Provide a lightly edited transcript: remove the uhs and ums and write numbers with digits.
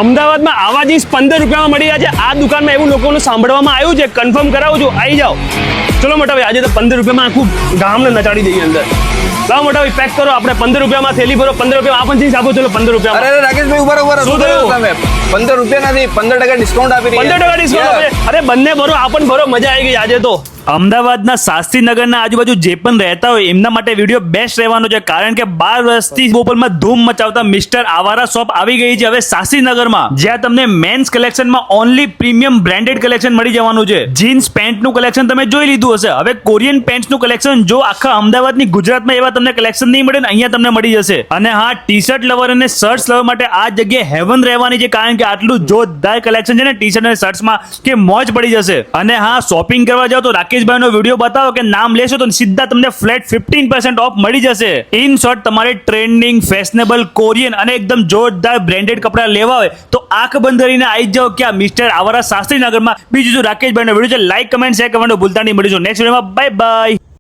અમદાવાદમાં આવા જીન્સ 15 રૂપિયામાં મળી રહ્યા છે. આ દુકાનમાં એવું લોકોનું સાંભળવામાં આવ્યું છે. કન્ફર્મ કરાવું છું, આવી જાઓ. ચલો મોટા ભાઈ, આજે તો 15 રૂપિયામાં આખું ગામને નચાડી દઈએ અંદર. લાવો મોટા ભાઈ, પેક કરો. આપણે 15 રૂપિયામાં થેલી ભરો. 15 રૂપિયા આપણ જીન્સ આપો. ચલો 15 રૂપિયા. અરે રાકેશભાઈ ઉભા રહો. શું થયું? તમે 15 રૂપિયા નથી, 15% ડિસ્કાઉન્ટ આપી રહ્યા 15% ડિસ્કાઉન્ટ આપે. અરે બંને ભરો, આપણ ભરો. મજા આવી ગઈ આજે તો. અમદાવાદના શાસ્ત્રીનગરના આજુબાજુ જે પણ રહેતા હોય એમના માટે વિડીયો બેસ્ટ રહેવાનો છે, કારણ કે 12 વર્ષથી બોપલમાં ધૂમ મચાવતા મિસ્ટર આવારા શોપ આવી ગઈ છે હવે શાસ્ત્રીનગરમાં, જ્યાં તમને મેન્સ કલેક્શનમાં ઓનલી પ્રીમિયમ બ્રાન્ડેડ કલેક્શન મળી જવાનું છે. જીન્સ પેન્ટનું કલેક્શન તમે જોઈ લીધું હશે. હવે કોરિયન પેન્ટ્સનું કલેક્શન જો આખા અમદાવાદની ગુજરાતમાં એવા તમને કલેક્શન નહીં મળે ને, અહીંયા તમને મળી જશે. અને હા, ટી શર્ટ લવર અને શર્ટ્સ લવર માટે આ જગ્યાએ હેવન રહેવાની છે, કારણ કે આટલું જોરદાર કલેક્શન છે ને ટી શર્ટ અને શર્ટ્સમાં કે મોજ પડી જશે. અને હા, શોપિંગ કરવા જાઓ તો રાકેશભાઈનો વિડીયો બતાવો કે નામ લેશો તો સીધા તમને ફ્લેટ 15% ઓફ મળી જશે. ઇન શોર્ટ, તમારે ટ્રેન્ડિંગ, ફેશનેબલ, કોરિયન અને એકદમ જોરદાર બ્રાન્ડેડ કપડા લેવા હોય તો આંખ બંધ કરીને આવી જાઓ ક્યાં મિસ્ટર આવારા શાસ્ત્રીનગરમાં. બીજું જો રાકેશભાઈનો વિડીયો છે, લાઈક, કમેન્ટ, શેર કરવાનું ભૂલતા નહીં. મળીશું નેક્સ્ટ વિડીયોમાં. Bye bye.